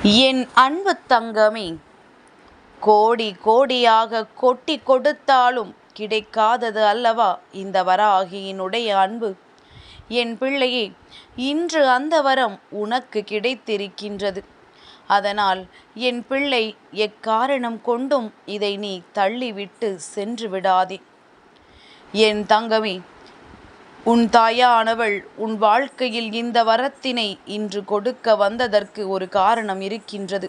என் அன்பு தங்கமே, கோடி கோடியாக கொட்டி கொடுத்தாலும் கிடைக்காதது அல்லவா இந்த வராகியினுடைய அன்பு. என் பிள்ளையே, இன்று அந்த வரம் உனக்கு கிடைத்திருக்கின்றது. அதனால் என் பிள்ளை, எக்காரணம் கொண்டும் இதை நீ தள்ளிவிட்டு சென்று விடாதே. என் தங்கமே, உன் தாயானவள் உன் வாழ்க்கையில் இந்த வரத்தினை இன்று கொடுக்க வந்ததற்கு ஒரு காரணம் இருக்கின்றது.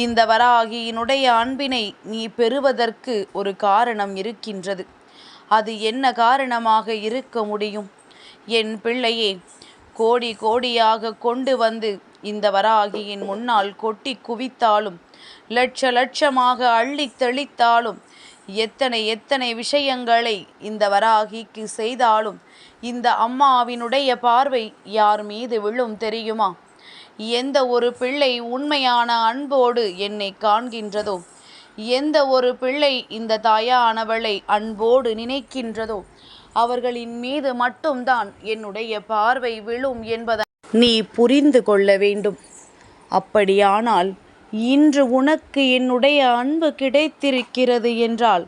இந்த வராகியினுடைய அன்பினை நீ பெறுவதற்கு ஒரு காரணம் இருக்கின்றது. அது என்ன காரணமாக இருக்க முடியும்? என் பிள்ளையே, கோடி கோடியாக கொண்டு வந்து இந்த வராகியின் முன்னால் கொட்டி குவித்தாலும், லட்ச லட்சமாக அள்ளி தெளித்தாலும், எத்தனை எத்தனை விஷயங்களை இந்த வராகிக்கு செய்தாலும் இந்த அம்மாவினுடைய பார்வை யார் மீது விழும் தெரியுமா? எந்த ஒரு பிள்ளை உண்மையான அன்போடு என்னை காண்கின்றதோ, எந்த ஒரு பிள்ளை இந்த தாயானவளை அன்போடு நினைக்கின்றதோ, அவர்களின் மீது மட்டும்தான் என்னுடைய பார்வை விழும் என்பதை நீ புரிந்து கொள்ள வேண்டும். அப்படியானால் இன்று உனக்கு என்னுடைய அன்பு கிடைத்திருக்கிறது என்றால்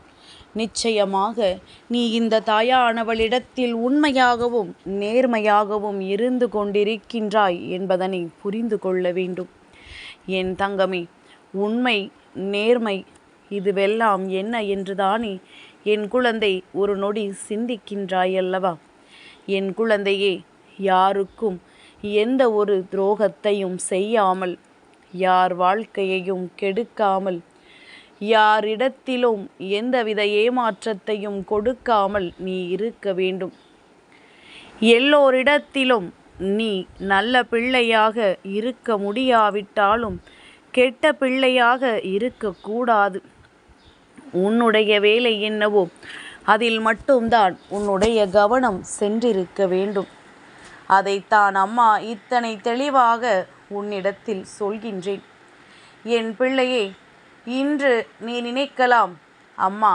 நிச்சயமாக நீ இந்த தாயானவளிடத்தில் உண்மையாகவும் நேர்மையாகவும் இருந்து கொண்டிருக்கின்றாய் என்பதனை புரிந்து கொள்ள வேண்டும். என் தங்கமே, உண்மை நேர்மை இதுவெல்லாம் என்ன என்றுதானே என் குழந்தை ஒரு நொடி சிந்திக்கின்றாய் அல்லவா? என் குழந்தையே, யாருக்கும் எந்த ஒரு துரோகத்தையும் செய்யாமல், யார் வாழ்க்கையையும் கெடுக்காமல், யாரிடத்திலும் எந்தவித ஏமாற்றத்தையும் கொடுக்காமல் நீ இருக்க வேண்டும். எல்லோரிடத்திலும் நீ நல்ல பிள்ளையாக இருக்க முடியாவிட்டாலும் கெட்ட பிள்ளையாக இருக்கக்கூடாது. உன்னுடைய வேலை என்னவோ அதில் மட்டும்தான் உன்னுடைய கவனம் சென்றிருக்க வேண்டும். அதைத்தான் அம்மா இத்தனை தெளிவாக உன்னிடத்தில் சொல்கின்றேன். என் பிள்ளையே, இன்று நீ நினைக்கலாம், அம்மா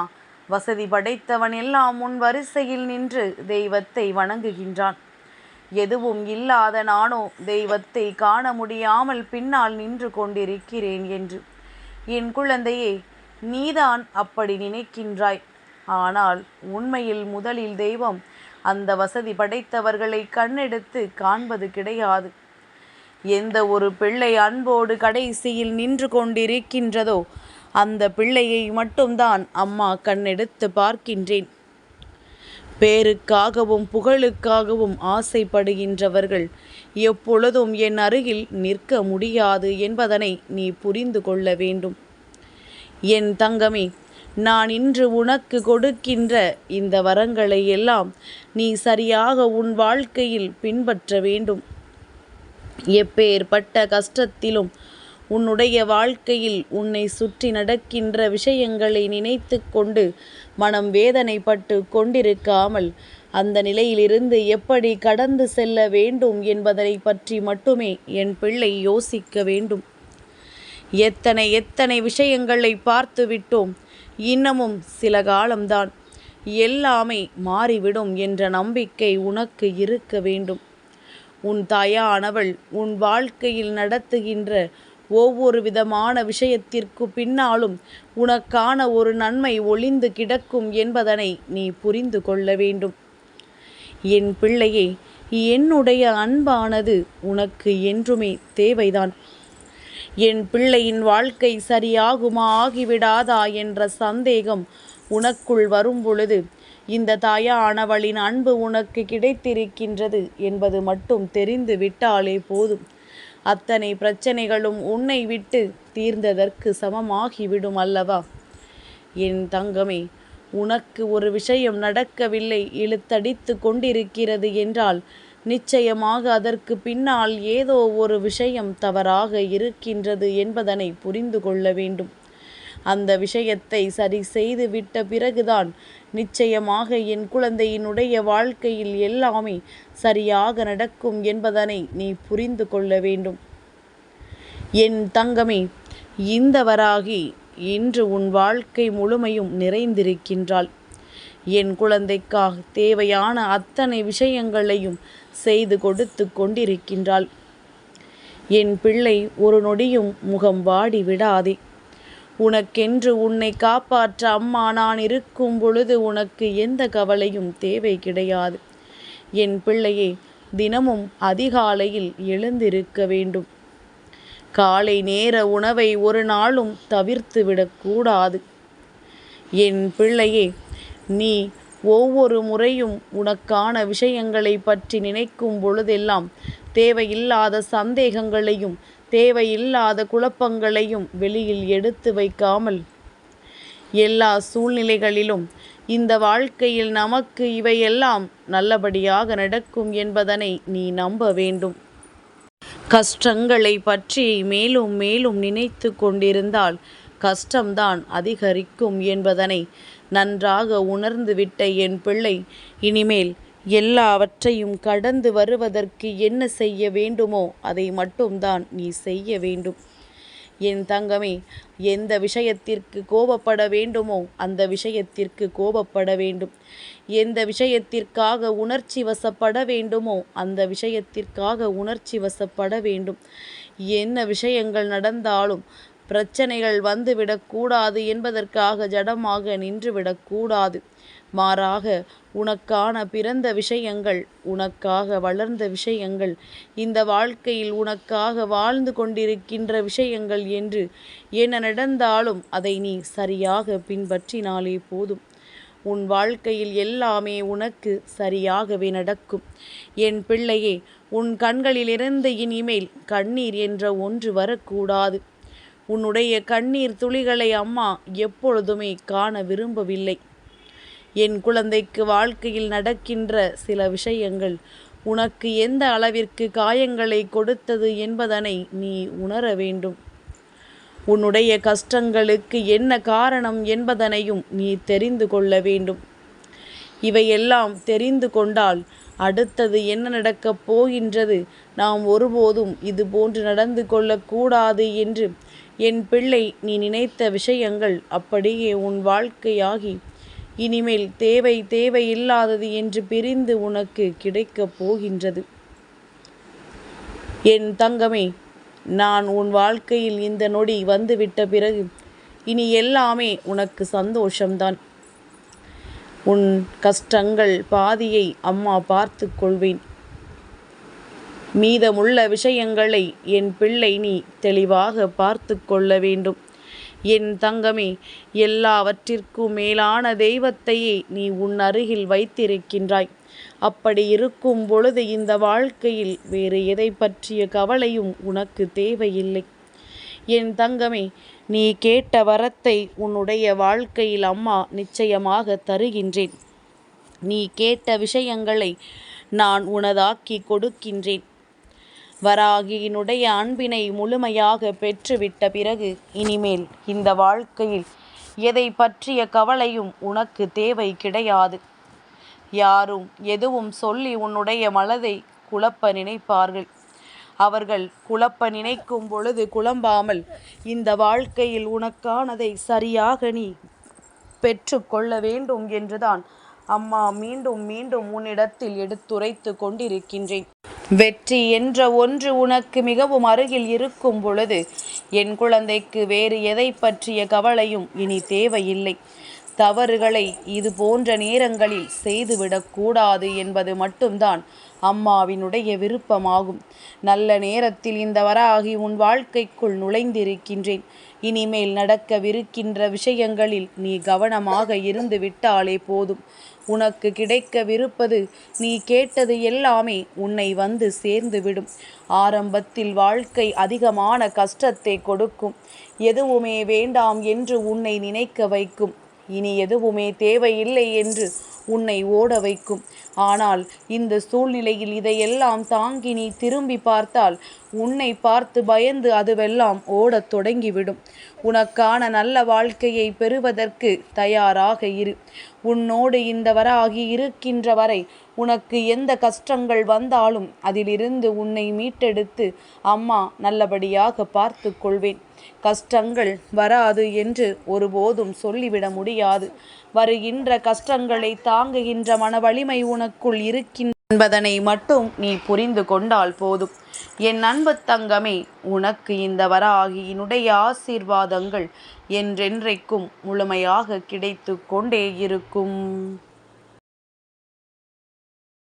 வசதி படைத்தவன் எல்லாம் உன் வரிசையில் நின்று தெய்வத்தை வணங்குகின்றான், எதுவும் இல்லாத நானோ தெய்வத்தை காண முடியாமல் பின்னால் நின்று கொண்டிருக்கிறேன் என்று. என் குழந்தையே, நீதான் அப்படி நினைக்கின்றாய். ஆனால் உண்மையில் முதலில் தெய்வம் அந்த வசதி படைத்தவர்களை கண்ணெடுத்து காண்பது கிடையாது. எந்த ஒரு பிள்ளை அன்போடு கடைசியில் நின்று கொண்டிருக்கின்றதோ அந்த பிள்ளையை மட்டும்தான் அம்மா கண்ணெடுத்து பார்க்கின்றேன். பேருக்காகவும் புகழுக்காகவும் ஆசைப்படுகின்றவர்கள் எப்பொழுதும் என் அருகில் நிற்க முடியாது என்பதனை நீ புரிந்து கொள்ள வேண்டும். என் தங்கமே, நான் இன்று உனக்கு கொடுக்கின்ற இந்த வரங்களை எல்லாம் நீ சரியாக உன் வாழ்க்கையில் பின்பற்ற வேண்டும். எப்பேற்பட்ட கஷ்டத்திலும் உன்னுடைய வாழ்க்கையில் உன்னை சுற்றி நடக்கின்ற விஷயங்களை நினைத்து கொண்டு மனம் வேதனைப்பட்டு கொண்டிருக்காமல், அந்த நிலையிலிருந்து எப்படி கடந்து செல்ல வேண்டும் என்பதை பற்றி மட்டுமே என் பிள்ளை யோசிக்க வேண்டும். எத்தனை எத்தனை விஷயங்களை பார்த்து விட்டோம். இன்னமும் சில காலம்தான் எல்லாமே மாறிவிடும் என்ற நம்பிக்கை உனக்கு இருக்க வேண்டும். உன் தாயானவள் உன் வாழ்க்கையில் நடத்துகின்ற ஒவ்வொரு விதமான விஷயத்திற்கு பின்னாலும் உனக்கான ஒரு நன்மை ஒளிந்து கிடக்கும் என்பதனை நீ புரிந்து கொள்ள வேண்டும். என் பிள்ளையே, என்னுடைய அன்பானது உனக்கு என்றுமே தேவைதான். என் பிள்ளையின் வாழ்க்கை சரியாகுமா ஆகிவிடாதா என்ற சந்தேகம் உனக்குள் வரும் பொழுது இந்த தாயானவளின் அன்பு உனக்கு கிடைத்திருக்கின்றது என்பது மட்டும் தெரிந்து விட்டாலே போதும். அத்தனை பிரச்சனைகளும் உன்னை விட்டு தீர்ந்ததற்கு சமமாகிவிடும் அல்லவா? என் தங்கமே, உனக்கு ஒரு விஷயம் நடக்கவில்லை, இழுத்தடித்து கொண்டிருக்கிறது என்றால் நிச்சயமாக அதற்கு பின்னால் ஏதோ ஒரு விஷயம் தவறாக இருக்கின்றது என்பதனை புரிந்து கொள்ள வேண்டும். அந்த விஷயத்தை சரி செய்து விட்ட பிறகுதான் நிச்சயமாக என் குழந்தையினுடைய வாழ்க்கையில் எல்லாமே சரியாக நடக்கும் என்பதனை நீ புரிந்து கொள்ள வேண்டும். என் தங்கமே, இந்த வராகி இன்று உன் வாழ்க்கை முழுமையும் நிறைந்திருக்கின்றாள். என் குழந்தைக்காக தேவையான அத்தனை விஷயங்களையும் செய்து கொடுத்து கொண்டிருக்கின்றாள். என் பிள்ளை, ஒரு நொடியும் முகம் வாடி விடாதே. உனக்கென்று உன்னை காப்பாற்ற அம்மா நான் இருக்கும் பொழுது உனக்கு எந்த கவலையும் தேவை கிடையாது. என் பிள்ளையே, தினமும் அதிகாலையில் எழுந்திருக்க வேண்டும். காலை நேர உணவை ஒரு நாளும் தவிர்த்து விடக்கூடாது. என் பிள்ளையே, நீ ஒவ்வொரு முறையும் உனக்கான விஷயங்களை பற்றி நினைக்கும் பொழுதெல்லாம் தேவையில்லாத சந்தேகங்களையும் தேவையில்லாத குழப்பங்களையும் வெளியில் எடுத்து வைக்காமல், எல்லா சூழ்நிலைகளிலும் இந்த வாழ்க்கையில் நமக்கு இவையெல்லாம் நல்லபடியாக நடக்கும் என்பதனை நீ நம்ப வேண்டும். கஷ்டங்களை பற்றி மேலும் மேலும் நினைத்து கொண்டிருந்தால் கஷ்டம்தான் அதிகரிக்கும் என்பதனை நன்றாக உணர்ந்துவிட்ட என் பிள்ளை, இனிமேல் எல்லாவற்றையும் கடந்து வருவதற்கு என்ன செய்ய வேண்டுமோ அதை மட்டும்தான் நீ செய்ய வேண்டும். என் தங்கமே, எந்த விஷயத்திற்கு கோபப்பட வேண்டுமோ அந்த விஷயத்திற்கு கோபப்பட வேண்டும். எந்த விஷயத்திற்காக உணர்ச்சி வசப்பட வேண்டுமோ அந்த விஷயத்திற்காக உணர்ச்சி வசப்பட வேண்டும். என்ன விஷயங்கள் நடந்தாலும் பிரச்சனைகள் வந்துவிடக்கூடாது என்பதற்காக ஜடமாக நின்றுவிடக்கூடாது. மாறாக உனக்கான பிறந்த விஷயங்கள், உனக்காக வளர்ந்த விஷயங்கள், இந்த வாழ்க்கையில் உனக்காக வாழ்ந்து கொண்டிருக்கின்ற விஷயங்கள் என்று என்ன நடந்தாலும் அதை நீ சரியாக பின்பற்றினாலே போதும். உன் வாழ்க்கையில் எல்லாமே உனக்கு சரியாகவே நடக்கும். என் பிள்ளையே, உன் கண்களிலிருந்து இனிமேல் கண்ணீர் என்ற ஒன்று வரக்கூடாது. உன்னுடைய கண்ணீர் துளிகளை அம்மா எப்பொழுதுமே காண விரும்பவில்லை. என் குழந்தைக்கு வாழ்க்கையில் நடக்கின்ற சில விஷயங்கள் உனக்கு எந்த அளவிற்கு காயங்களை கொடுத்தது என்பதனை நீ உணர வேண்டும். உன்னுடைய கஷ்டங்களுக்கு என்ன காரணம் என்பதனையும் நீ தெரிந்து கொள்ள வேண்டும். இவையெல்லாம் தெரிந்து கொண்டால் அடுத்தது என்ன நடக்கப் போகின்றது, நாம் ஒருபோதும் இது போன்று நடந்து கொள்ளக்கூடாது என்று என் பிள்ளை நீ நினைத்த விஷயங்கள் அப்படியே உன் வாழ்க்கையாகி இனிமேல் தேவையில்லாதது என்று பிரிந்து உனக்கு கிடைக்கப் போகின்றது. என் தங்கமே, நான் உன் வாழ்க்கையில் இந்த நொடி வந்துவிட்ட பிறகு இனி எல்லாமே உனக்கு சந்தோஷம்தான். உன் கஷ்டங்கள் பாதியை அம்மா பார்த்து கொள்வேன். மீதமுள்ள விஷயங்களை என் பிள்ளை நீ தெளிவாக பார்த்து கொள்ள வேண்டும். என் தங்கமே, எல்லாவற்றிற்கும் மேலான தெய்வத்தையே நீ உன் அருகில் வைத்திருக்கின்றாய். அப்படி இருக்கும் பொழுது இந்த வாழ்க்கையில் வேறு எதை பற்றிய கவலையும் உனக்கு தேவையில்லை. என் தங்கமே, நீ கேட்ட வரத்தை உன்னுடைய வாழ்க்கையில் அம்மா நிச்சயமாக தருகின்றேன். நீ கேட்ட விஷயங்களை நான் உனதாக்கி கொடுக்கின்றேன். வராகியினுடைய அன்பினை முழுமையாக பெற்றுவிட்ட பிறகு இனிமேல் இந்த வாழ்க்கையில் எதை பற்றிய கவலையும் உனக்கு தேவை கிடையாது. யாரும் எதுவும் சொல்லி உன்னுடைய மனதை குழப்ப நினைப்பார்கள். அவர்கள் குழப்ப நினைக்கும் பொழுது குழம்பாமல் இந்த வாழ்க்கையில் உனக்கானதை சரியாக நீ பெற்று கொள்ள வேண்டும் என்றுதான் அம்மா மீண்டும் மீண்டும் உன்னிடத்தில் எடுத்துரைத்து கொண்டிருக்கின்றேன். வெற்றி என்ற ஒன்று உனக்கு மிகவும் அருகில் இருக்கும் பொழுது என் குழந்தைக்கு வேறு எதை பற்றிய கவலையும் இனி தேவையில்லை. தவறுகளை இது போன்ற நேரங்களில் செய்துவிடக்கூடாது என்பது மட்டும்தான் அம்மாவினுடைய விருப்பமாகும். நல்ல நேரத்தில் இந்த வராகி உன் வாழ்க்கைக்குள் நுழைந்திருக்கின்றேன். இனிமேல் நடக்கவிருக்கின்ற விஷயங்களில் நீ கவனமாக இருந்து விட்டாலே போதும். உனக்கு கிடைக்கவிருப்பது, நீ கேட்டது எல்லாமே உன்னை வந்து சேர்ந்துவிடும். ஆரம்பத்தில் வாழ்க்கை அதிகமான கஷ்டத்தை கொடுக்கும். எதுவுமே வேண்டாம் என்று உன்னை நினைக்க வைக்கும். இனி எதுவுமே தேவையில்லை என்று உன்னை ஓட வைக்கும். ஆனால் இந்த சூழ்நிலையில் இதையெல்லாம் தாங்கி நீ திரும்பி பார்த்தால் உன்னை பார்த்து பயந்து அதுவெல்லாம் ஓடத் தொடங்கிவிடும். உனக்கான நல்ல வாழ்க்கையை பெறுவதற்கு தயாராக இரு. உன்னோடு இந்த வராகி இருக்கின்ற வரை உனக்கு எந்த கஷ்டங்கள் வந்தாலும் அதிலிருந்து உன்னை மீட்டெடுத்து அம்மா நல்லபடியாக பார்த்து கொள்வேன். கஷ்டங்கள் வராது என்று ஒருபோதும் சொல்லிவிட முடியாது. வருகின்ற கஷ்டங்களை தாங்குகின்ற மன வலிமை உனக்குள் இருக்கின்ற என்பதனை மட்டும் நீ புரிந்து கொண்டால் போதும். என் அன்பு தங்கமே, உனக்கு இந்த வராகியினுடைய ஆசீர்வாதங்கள் என்றென்றைக்கும் முழுமையாக கிடைத்து கொண்டே இருக்கும்.